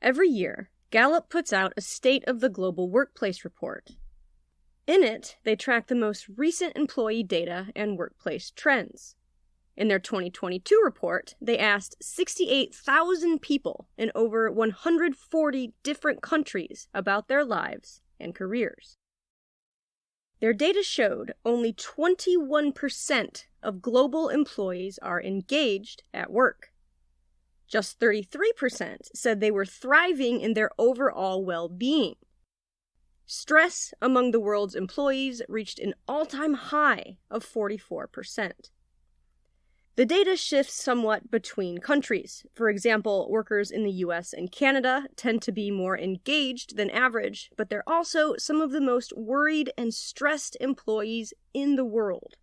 Every year, Gallup puts out a State of the Global Workplace report. In it, they track the most recent employee data and workplace trends. In their 2022 report, they asked 68,000 people in over 140 different countries about their lives and careers. Their data showed only 21% of global employees are engaged at work. Just 33% said they were thriving in their overall well-being. Stress among the world's employees reached an all-time high of 44%. The data shifts somewhat between countries. For example, workers in the US and Canada tend to be more engaged than average, but they're also some of the most worried and stressed employees in the world.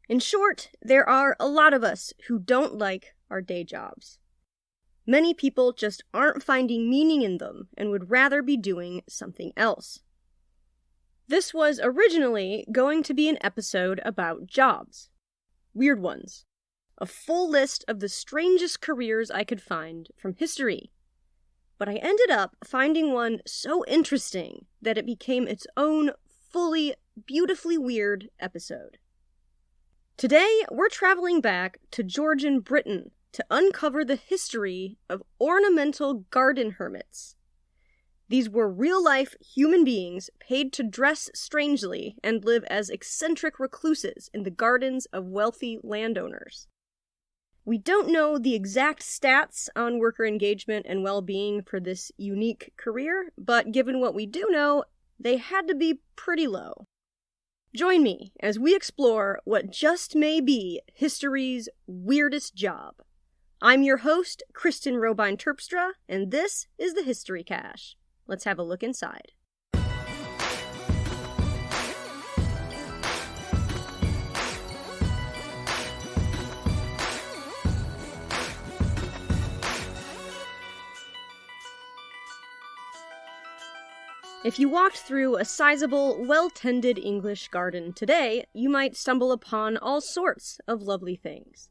In short, there are a lot of us who don't like our day jobs. Many people just aren't finding meaning in them and would rather be doing something else. This was originally going to be an episode about jobs. Weird ones. A full list of the strangest careers I could find from history. But I ended up finding one so interesting that it became its own fully, beautifully weird episode. Today, we're traveling back to Georgian Britain to uncover the history of ornamental garden hermits. These were real-life human beings paid to dress strangely and live as eccentric recluses in the gardens of wealthy landowners. We don't know the exact stats on worker engagement and well-being for this unique career, but given what we do know, they had to be pretty low. Join me as we explore what just may be history's weirdest job. I'm your host, Kristen Robine-Terpstra, and this is the History Cache. Let's have a look inside. If you walked through a sizable, well-tended English garden today, you might stumble upon all sorts of lovely things.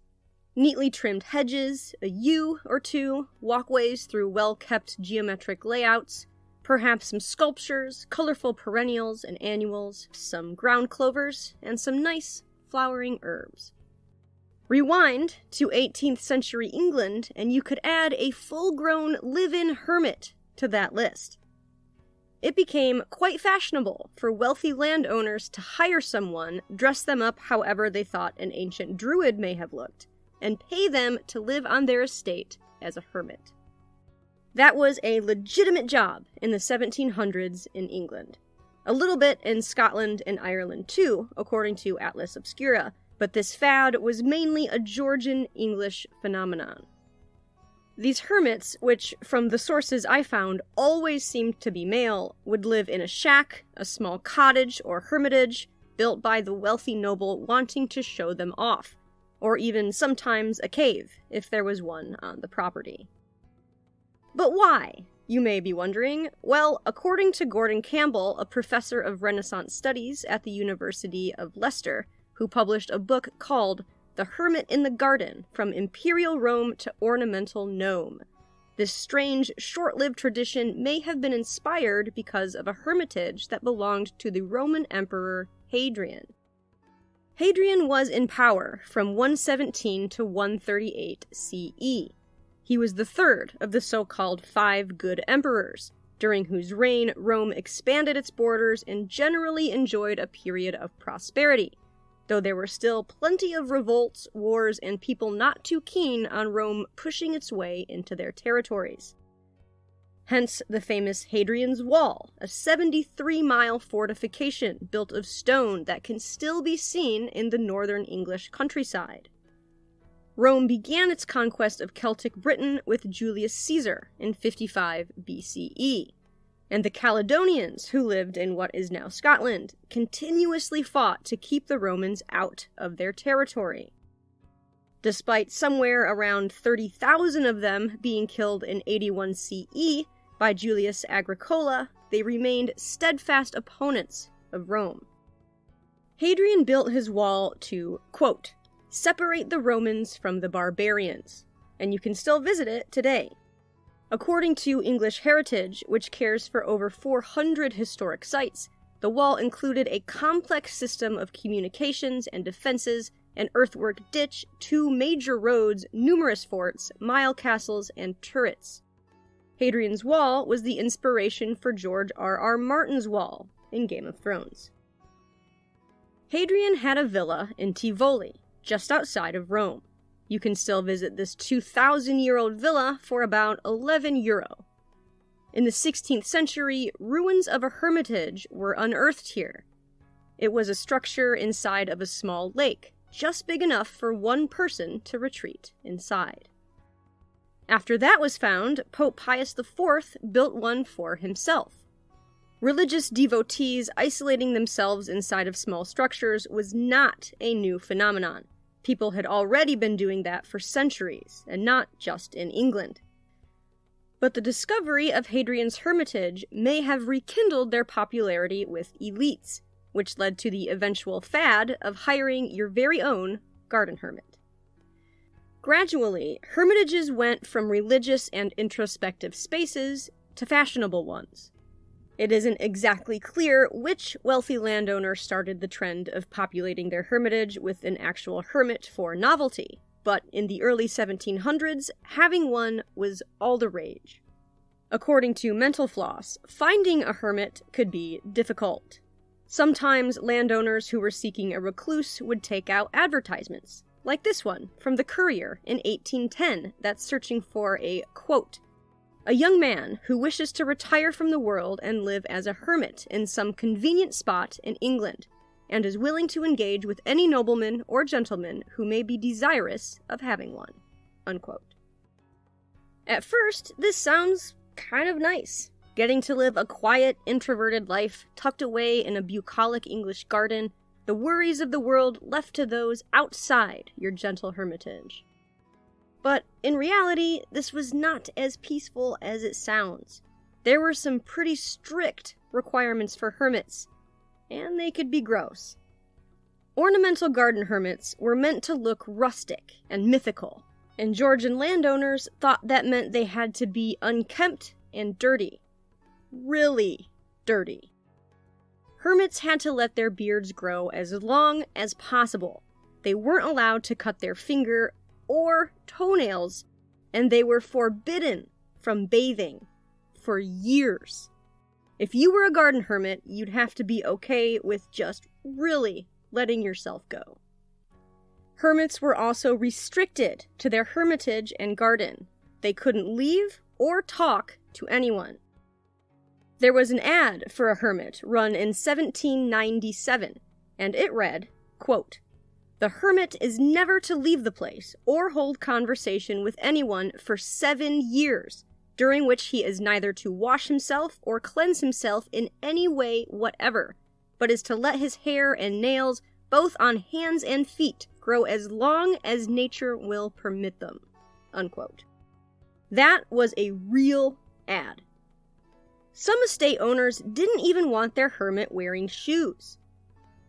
Neatly trimmed hedges, a yew or two, walkways through well-kept geometric layouts, perhaps some sculptures, colorful perennials and annuals, some ground clovers, and some nice flowering herbs. Rewind to 18th century England, and you could add a full-grown live-in hermit to that list. It became quite fashionable for wealthy landowners to hire someone, dress them up however they thought an ancient Druid may have looked, and pay them to live on their estate as a hermit. That was a legitimate job in the 1700s in England. A little bit in Scotland and Ireland too, according to Atlas Obscura, but this fad was mainly a Georgian English phenomenon. These hermits, which from the sources I found always seemed to be male, would live in a shack, a small cottage or hermitage, built by the wealthy noble wanting to show them off, or even sometimes a cave, if there was one on the property. But why, you may be wondering? Well, according to Gordon Campbell, a professor of Renaissance Studies at the University of Leicester, who published a book called The Hermit in the Garden, From Imperial Rome to Ornamental Gnome. This strange, short-lived tradition may have been inspired because of a hermitage that belonged to the Roman Emperor Hadrian. Hadrian was in power from 117 to 138 CE. He was the third of the so-called Five Good Emperors, during whose reign Rome expanded its borders and generally enjoyed a period of prosperity, though there were still plenty of revolts, wars, and people not too keen on Rome pushing its way into their territories. Hence the famous Hadrian's Wall, a 73-mile fortification built of stone that can still be seen in the northern English countryside. Rome began its conquest of Celtic Britain with Julius Caesar in 55 BCE. And the Caledonians, who lived in what is now Scotland, continuously fought to keep the Romans out of their territory. Despite somewhere around 30,000 of them being killed in 81 CE by Julius Agricola, they remained steadfast opponents of Rome. Hadrian built his wall to, quote, separate the Romans from the barbarians, and you can still visit it today. According to English Heritage, which cares for over 400 historic sites, the wall included a complex system of communications and defenses, an earthwork ditch, 2 major roads, numerous forts, mile castles, and turrets. Hadrian's Wall was the inspiration for George R.R. Martin's wall in Game of Thrones. Hadrian had a villa in Tivoli, just outside of Rome. You can still visit this 2,000-year-old villa for about €11. In the 16th century, ruins of a hermitage were unearthed here. It was a structure inside of a small lake, just big enough for one person to retreat inside. After that was found, Pope Pius IV built one for himself. Religious devotees isolating themselves inside of small structures was not a new phenomenon. People had already been doing that for centuries, and not just in England. But the discovery of Hadrian's hermitage may have rekindled their popularity with elites, which led to the eventual fad of hiring your very own garden hermit. Gradually, hermitages went from religious and introspective spaces to fashionable ones. It isn't exactly clear which wealthy landowner started the trend of populating their hermitage with an actual hermit for novelty, but in the early 1700s, having one was all the rage. According to Mental Floss, finding a hermit could be difficult. Sometimes landowners who were seeking a recluse would take out advertisements, like this one from the Courier in 1810 that's searching for a, quote, "A young man who wishes to retire from the world and live as a hermit in some convenient spot in England, and is willing to engage with any nobleman or gentleman who may be desirous of having one," unquote. At first, this sounds kind of nice. Getting to live a quiet, introverted life tucked away in a bucolic English garden, the worries of the world left to those outside your gentle hermitage. But in reality, this was not as peaceful as it sounds. There were some pretty strict requirements for hermits, and they could be gross. Ornamental garden hermits were meant to look rustic and mythical, and Georgian landowners thought that meant they had to be unkempt and dirty. Really dirty. Hermits had to let their beards grow as long as possible. They weren't allowed to cut their finger or toenails, and they were forbidden from bathing for years. If you were a garden hermit, you'd have to be okay with just really letting yourself go. Hermits were also restricted to their hermitage and garden. They couldn't leave or talk to anyone. There was an ad for a hermit run in 1797, and it read, quote, "The hermit is never to leave the place or hold conversation with anyone for 7 years, during which he is neither to wash himself or cleanse himself in any way whatever, but is to let his hair and nails, both on hands and feet, grow as long as nature will permit them," unquote. That was a real ad. Some estate owners didn't even want their hermit wearing shoes.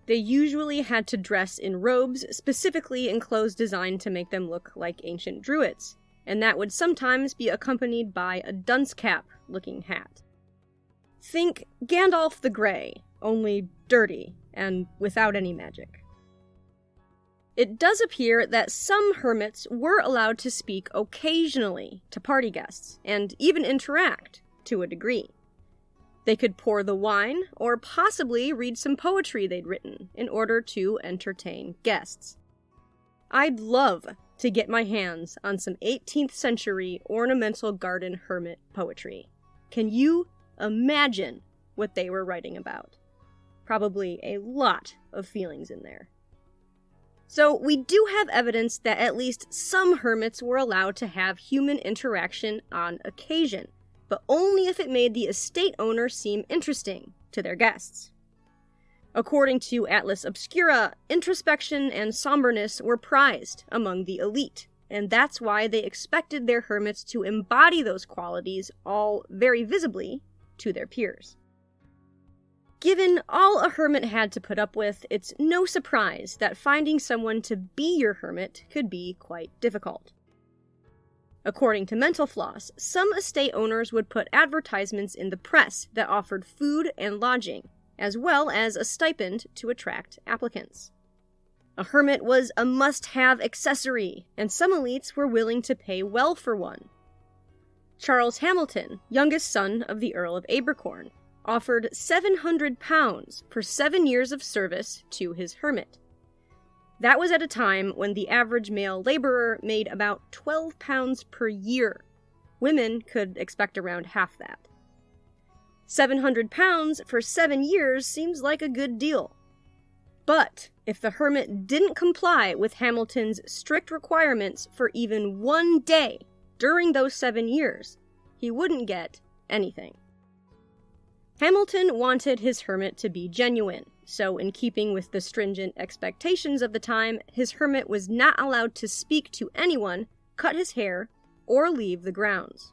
They usually had to dress in robes, specifically in clothes designed to make them look like ancient Druids, and that would sometimes be accompanied by a dunce cap-looking hat. Think Gandalf the Grey, only dirty and without any magic. It does appear that some hermits were allowed to speak occasionally to party guests, and even interact to a degree. They could pour the wine, or possibly read some poetry they'd written in order to entertain guests. I'd love to get my hands on some 18th century ornamental garden hermit poetry. Can you imagine what they were writing about? Probably a lot of feelings in there. So we do have evidence that at least some hermits were allowed to have human interaction on occasion, but only if it made the estate owner seem interesting to their guests. According to Atlas Obscura, introspection and somberness were prized among the elite, and that's why they expected their hermits to embody those qualities all very visibly to their peers. Given all a hermit had to put up with, it's no surprise that finding someone to be your hermit could be quite difficult. According to Mental Floss, some estate owners would put advertisements in the press that offered food and lodging, as well as a stipend to attract applicants. A hermit was a must-have accessory, and some elites were willing to pay well for one. Charles Hamilton, youngest son of the Earl of Abercorn, offered £700 for 7 years of service to his hermit. That was at a time when the average male laborer made about £12 per year. Women could expect around half that. £700 for 7 years seems like a good deal. But if the hermit didn't comply with Hamilton's strict requirements for even 1 day during those 7 years, he wouldn't get anything. Hamilton wanted his hermit to be genuine, so in keeping with the stringent expectations of the time, his hermit was not allowed to speak to anyone, cut his hair, or leave the grounds.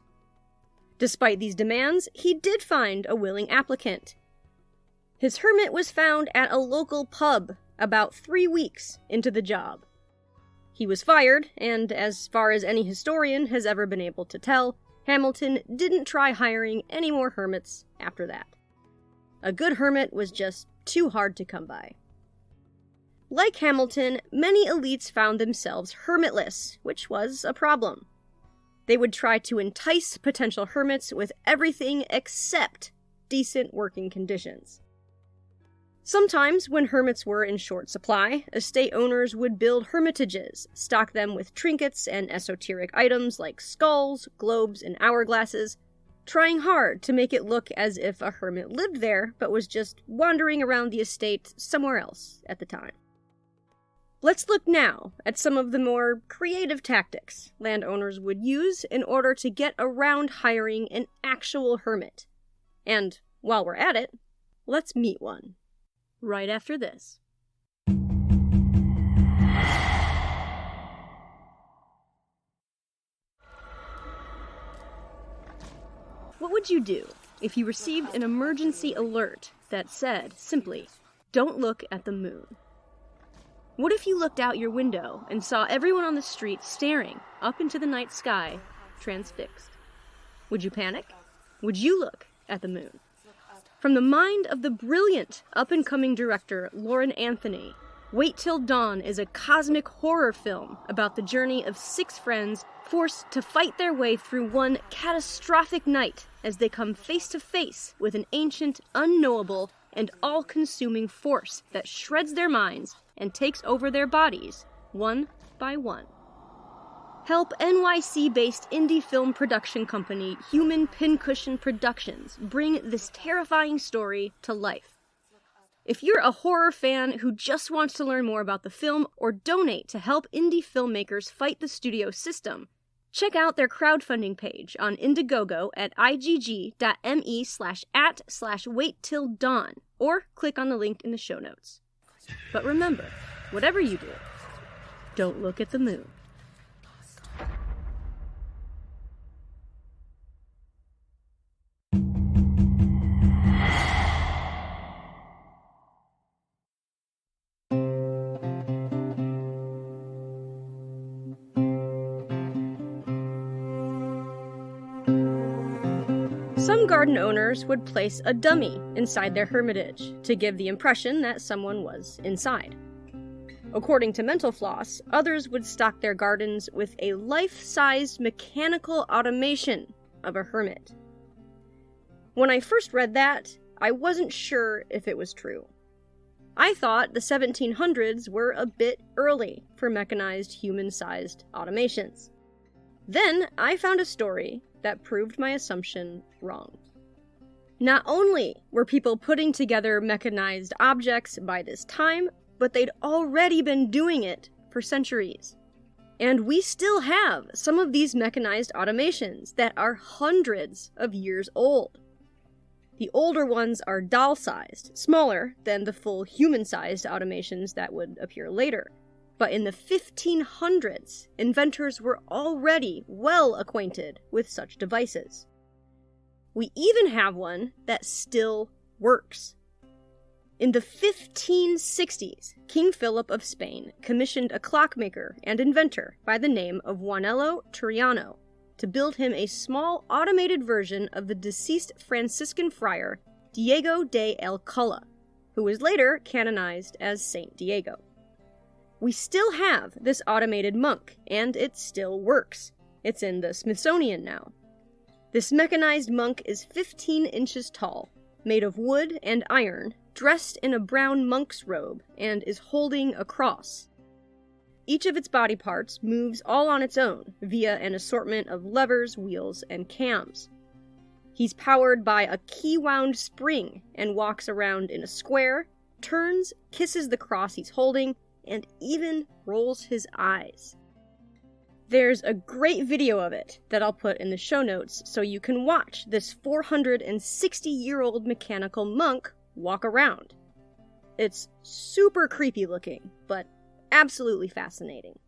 Despite these demands, he did find a willing applicant. His hermit was found at a local pub about 3 weeks into the job. He was fired, and as far as any historian has ever been able to tell, Hamilton didn't try hiring any more hermits after that. A good hermit was just too hard to come by. Like Hamilton, many elites found themselves hermitless, which was a problem. They would try to entice potential hermits with everything except decent working conditions. Sometimes, when hermits were in short supply, estate owners would build hermitages, stock them with trinkets and esoteric items like skulls, globes, and hourglasses, trying hard to make it look as if a hermit lived there, but was just wandering around the estate somewhere else at the time. Let's look now at some of the more creative tactics landowners would use in order to get around hiring an actual hermit. And while we're at it, let's meet one. Right after this. What would you do if you received an emergency alert that said, simply, "Don't look at the moon"? What if you looked out your window and saw everyone on the street staring up into the night sky, transfixed? Would you panic? Would you look at the moon? From the mind of the brilliant up-and-coming director Lauren Anthony, Wait Till Dawn is a cosmic horror film about the journey of 6 friends forced to fight their way through one catastrophic night as they come face to face with an ancient, unknowable, and all-consuming force that shreds their minds and takes over their bodies, one by one. Help NYC-based indie film production company Human Pincushion Productions bring this terrifying story to life. If you're a horror fan who just wants to learn more about the film or donate to help indie filmmakers fight the studio system, check out their crowdfunding page on Indiegogo at igg.me/@/waittilldawn or click on the link in the show notes. But remember, whatever you do, don't look at the moon. Some garden owners would place a dummy inside their hermitage to give the impression that someone was inside. According to Mental Floss, others would stock their gardens with a life-sized mechanical automation of a hermit. When I first read that, I wasn't sure if it was true. I thought the 1700s were a bit early for mechanized human-sized automations. Then I found a story that proved my assumption wrong. Not only were people putting together mechanized objects by this time, but they'd already been doing it for centuries. And we still have some of these mechanized automations that are hundreds of years old. The older ones are doll-sized, smaller than the full human-sized automations that would appear later. But in the 1500s, inventors were already well acquainted with such devices. We even have one that still works. In the 1560s, King Philip of Spain commissioned a clockmaker and inventor by the name of Juanelo Turiano to build him a small automated version of the deceased Franciscan friar Diego de Alcala, who was later canonized as Saint Diego. We still have this automated monk, and it still works. It's in the Smithsonian now. This mechanized monk is 15 inches tall, made of wood and iron, dressed in a brown monk's robe, and is holding a cross. Each of its body parts moves all on its own, via an assortment of levers, wheels, and cams. He's powered by a key-wound spring and walks around in a square, turns, kisses the cross he's holding, and even rolls his eyes. There's a great video of it that I'll put in the show notes so you can watch this 460-year-old mechanical monk walk around. It's super creepy looking, but absolutely fascinating.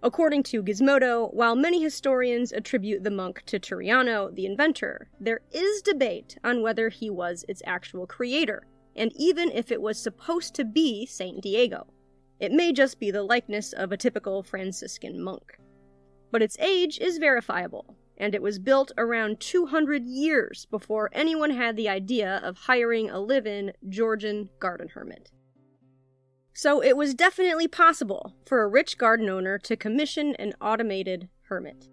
According to Gizmodo, while many historians attribute the monk to Turriano, the inventor, there is debate on whether he was its actual creator, and even if it was supposed to be Saint Diego. It may just be the likeness of a typical Franciscan monk. But its age is verifiable, and it was built around 200 years before anyone had the idea of hiring a live-in Georgian garden hermit. So it was definitely possible for a rich garden owner to commission an automated hermit.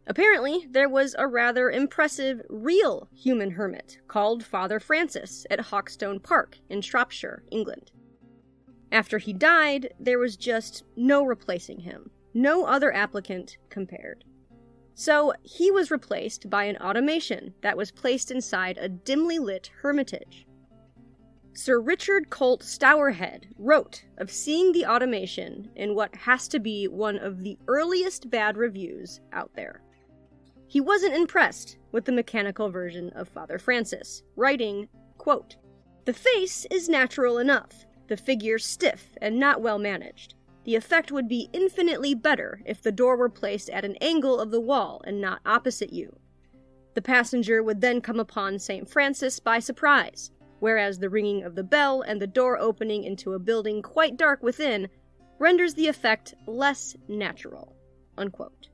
Apparently, there was a rather impressive real human hermit called Father Francis at Hawkstone Park in Shropshire, England. After he died, there was just no replacing him. No other applicant compared. So he was replaced by an automation that was placed inside a dimly lit hermitage. Sir Richard Colt Stourhead wrote of seeing the automation in what has to be one of the earliest bad reviews out there. He wasn't impressed with the mechanical version of Father Francis, writing, quote, "The face is natural enough, the figure stiff and not well managed. The effect would be infinitely better if the door were placed at an angle of the wall and not opposite you. The passenger would then come upon St. Francis by surprise, whereas the ringing of the bell and the door opening into a building quite dark within renders the effect less natural." Unquote.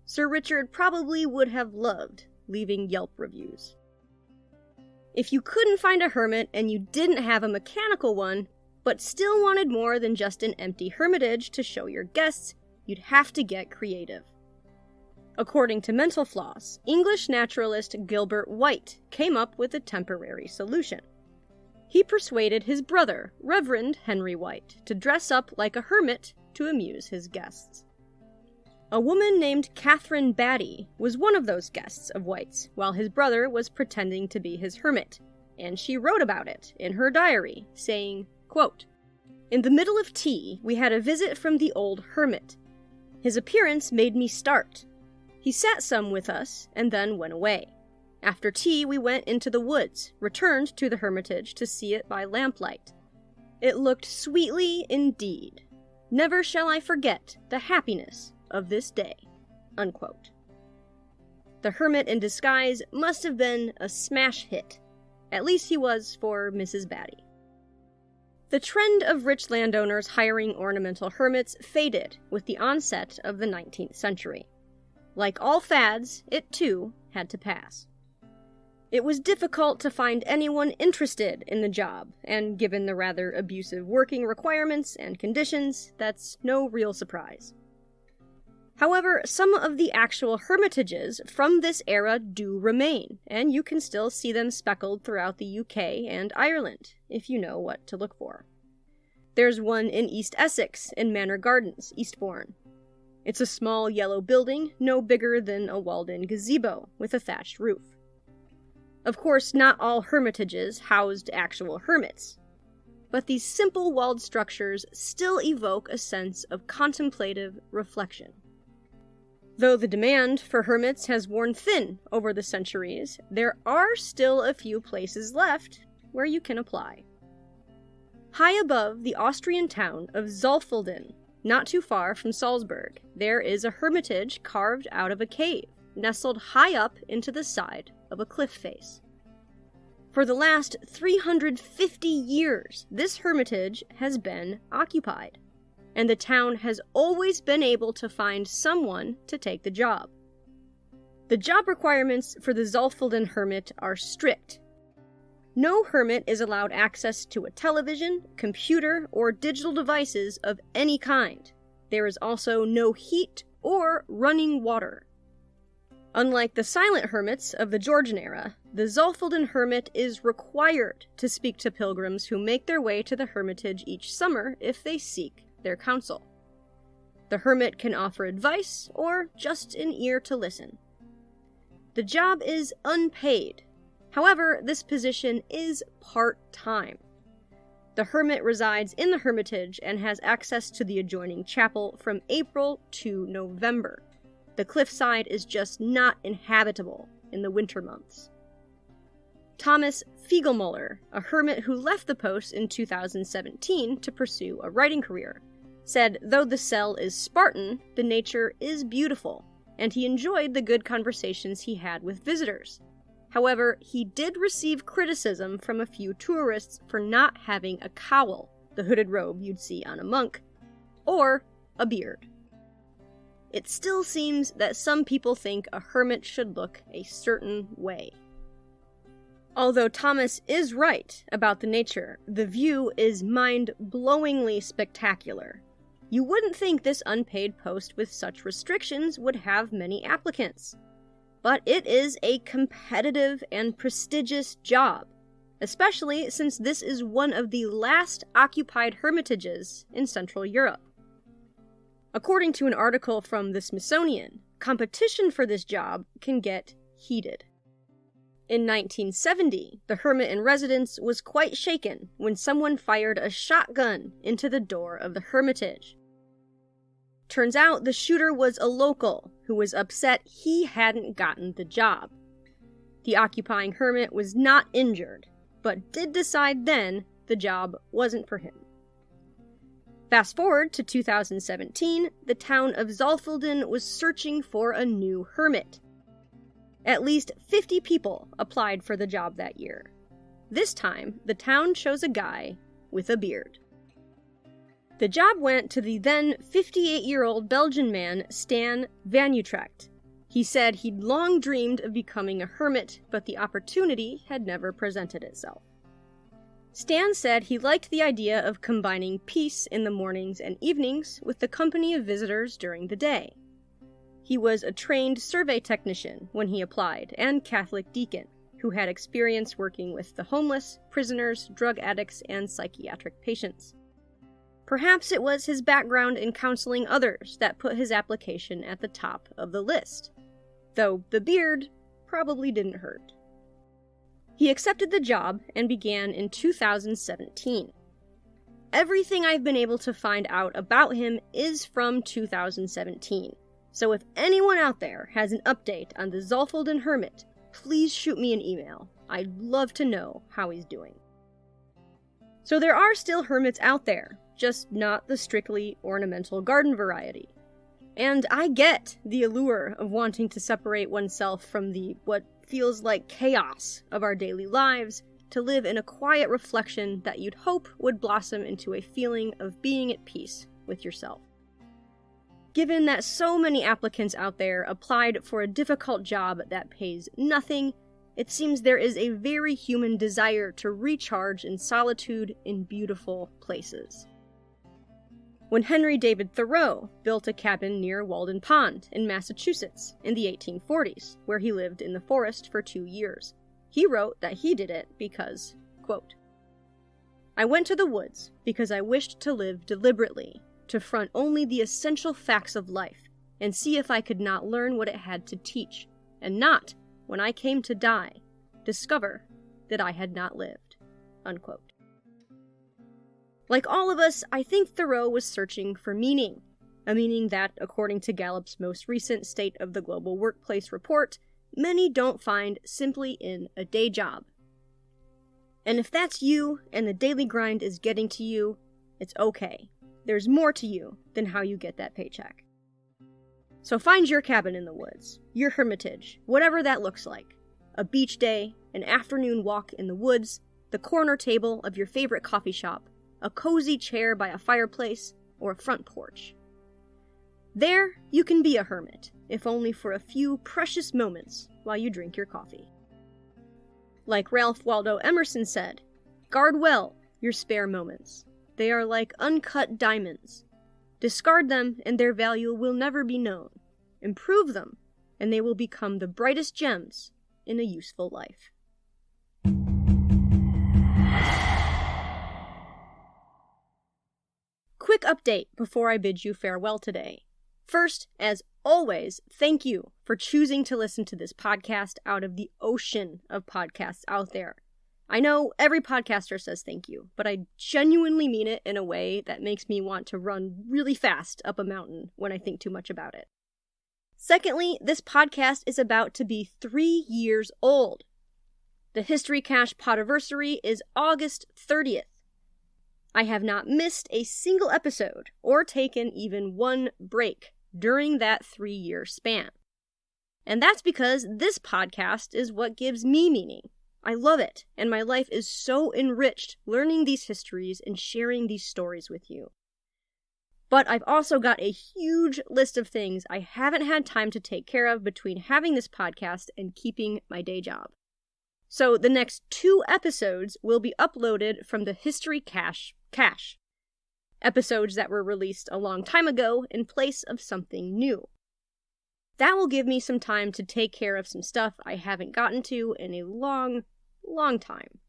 Sir Richard probably would have loved leaving Yelp reviews. If you couldn't find a hermit and you didn't have a mechanical one, but still wanted more than just an empty hermitage to show your guests, you'd have to get creative. According to Mental Floss, English naturalist Gilbert White came up with a temporary solution. He persuaded his brother, Reverend Henry White, to dress up like a hermit to amuse his guests. A woman named Catherine Batty was one of those guests of White's, while his brother was pretending to be his hermit, and she wrote about it in her diary, saying, quote, "In the middle of tea, we had a visit from the old hermit. His appearance made me start. He sat some with us, and then went away. After tea, we went into the woods, returned to the hermitage to see it by lamplight. It looked sweetly indeed. Never shall I forget the happiness of this day." Unquote. The hermit in disguise must have been a smash hit. At least he was for Mrs. Batty. The trend of rich landowners hiring ornamental hermits faded with the onset of the 19th century. Like all fads, it too had to pass. It was difficult to find anyone interested in the job, and given the rather abusive working requirements and conditions, that's no real surprise. However, some of the actual hermitages from this era do remain, and you can still see them speckled throughout the UK and Ireland, if you know what to look for. There's one in East Essex, in Manor Gardens, Eastbourne. It's a small yellow building, no bigger than a walled-in gazebo, with a thatched roof. Of course, not all hermitages housed actual hermits, but these simple walled structures still evoke a sense of contemplative reflection. Though the demand for hermits has worn thin over the centuries, there are still a few places left where you can apply. High above the Austrian town of Saalfelden, not too far from Salzburg, there is a hermitage carved out of a cave, nestled high up into the side of a cliff face. For the last 350 years, this hermitage has been occupied. and the town has always been able to find someone to take the job. The job requirements for the Saalfelden hermit are strict. No hermit is allowed access to a television, computer, or digital devices of any kind. There is also no heat or running water. Unlike the silent hermits of the Georgian era, the Saalfelden hermit is required to speak to pilgrims who make their way to the hermitage each summer if they seek their counsel. The hermit can offer advice or just an ear to listen. The job is unpaid. However, this position is part-time. The hermit resides in the hermitage and has access to the adjoining chapel from April to November. The cliffside is just not inhabitable in the winter months. Thomas Fiegelmuller, a hermit who left the post in 2017 to pursue a writing career, said though the cell is Spartan, the nature is beautiful, and he enjoyed the good conversations he had with visitors. However, he did receive criticism from a few tourists for not having a cowl, the hooded robe you'd see on a monk, or a beard. It still seems that some people think a hermit should look a certain way. Although Thomas is right about the nature, the view is mind-blowingly spectacular. You wouldn't think this unpaid post with such restrictions would have many applicants. But it is a competitive and prestigious job, especially since this is one of the last occupied hermitages in Central Europe. According to an article from the Smithsonian, competition for this job can get heated. In 1970, the hermit in residence was quite shaken when someone fired a shotgun into the door of the hermitage. Turns out the shooter was a local who was upset he hadn't gotten the job. The occupying hermit was not injured, but did decide then the job wasn't for him. Fast forward to 2017, the town of Saalfelden was searching for a new hermit. At least 50 people applied for the job that year. This time, the town chose a guy with a beard. The job went to the then 58-year-old Belgian man Stan van Utrecht. He said he'd long dreamed of becoming a hermit, but the opportunity had never presented itself. Stan said he liked the idea of combining peace in the mornings and evenings with the company of visitors during the day. He was a trained survey technician when he applied, and Catholic deacon, who had experience working with the homeless, prisoners, drug addicts, and psychiatric patients. Perhaps it was his background in counseling others that put his application at the top of the list, though the beard probably didn't hurt. He accepted the job and began in 2017. Everything I've been able to find out about him is from 2017, so if anyone out there has an update on the Saalfelden hermit, please shoot me an email. I'd love to know how he's doing. So there are still hermits out there, just not the strictly ornamental garden variety. And I get the allure of wanting to separate oneself from the what feels like chaos of our daily lives to live in a quiet reflection that you'd hope would blossom into a feeling of being at peace with yourself. Given that so many applicants out there applied for a difficult job that pays nothing, it seems there is a very human desire to recharge in solitude in beautiful places. When Henry David Thoreau built a cabin near Walden Pond in Massachusetts in the 1840s, where he lived in the forest for 2 years, he wrote that he did it because, quote, "I went to the woods because I wished to live deliberately, to front only the essential facts of life, and see if I could not learn what it had to teach, and not, when I came to die, discover that I had not lived." Unquote. Like all of us, I think Thoreau was searching for meaning, a meaning that, according to Gallup's most recent State of the Global Workplace report, many don't find simply in a day job. And if that's you, and the daily grind is getting to you, it's okay. There's more to you than how you get that paycheck. So find your cabin in the woods, your hermitage, whatever that looks like. A beach day, an afternoon walk in the woods, the corner table of your favorite coffee shop, a cozy chair by a fireplace, or a front porch. There, you can be a hermit, if only for a few precious moments while you drink your coffee. Like Ralph Waldo Emerson said, "Guard well your spare moments. They are like uncut diamonds. Discard them and their value will never be known. Improve them and they will become the brightest gems in a useful life." Quick update before I bid you farewell today. First, as always, thank you for choosing to listen to this podcast out of the ocean of podcasts out there. I know every podcaster says thank you, but I genuinely mean it in a way that makes me want to run really fast up a mountain when I think too much about it. Secondly, this podcast is about to be 3 years old. The History Cache podiversary is August 30th. I have not missed a single episode or taken even one break during that 3-year span. And that's because this podcast is what gives me meaning. I love it, and my life is so enriched learning these histories and sharing these stories with you. But I've also got a huge list of things I haven't had time to take care of between having this podcast and keeping my day job. So the next 2 episodes will be uploaded from the History Cache. Episodes that were released a long time ago in place of something new. That will give me some time to take care of some stuff I haven't gotten to in a long time.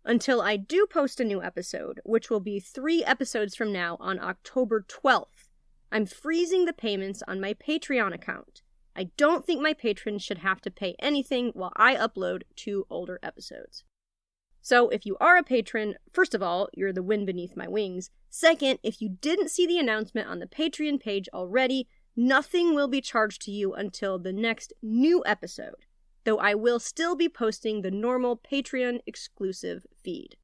Until I do post a new episode, which will be 3 episodes from now on October 12th, I'm freezing the payments on my Patreon account. I don't think my patrons should have to pay anything while I upload 2 older episodes. So if you are a patron, first of all, you're the wind beneath my wings. Second, if you didn't see the announcement on the Patreon page already, nothing will be charged to you until the next new episode, though I will still be posting the normal Patreon exclusive feed.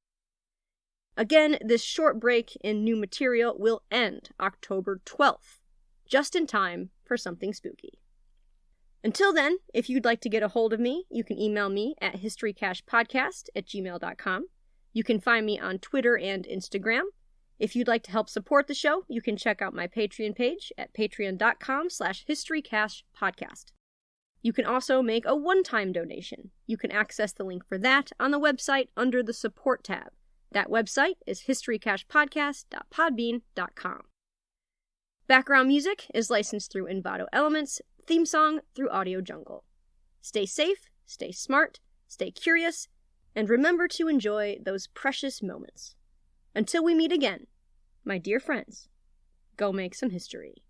Again, this short break in new material will end October 12th, just in time for something spooky. Until then, if you'd like to get a hold of me, you can email me at historycachepodcast@gmail.com. You can find me on Twitter and Instagram. If you'd like to help support the show, you can check out my Patreon page at patreon.com/historycachepodcast. You can also make a one-time donation. You can access the link for that on the website under the support tab. That website is historycachepodcast.podbean.com. Background music is licensed through Envato Elements, theme song through Audio Jungle. Stay safe, stay smart, stay curious, and remember to enjoy those precious moments. Until we meet again, my dear friends, go make some history.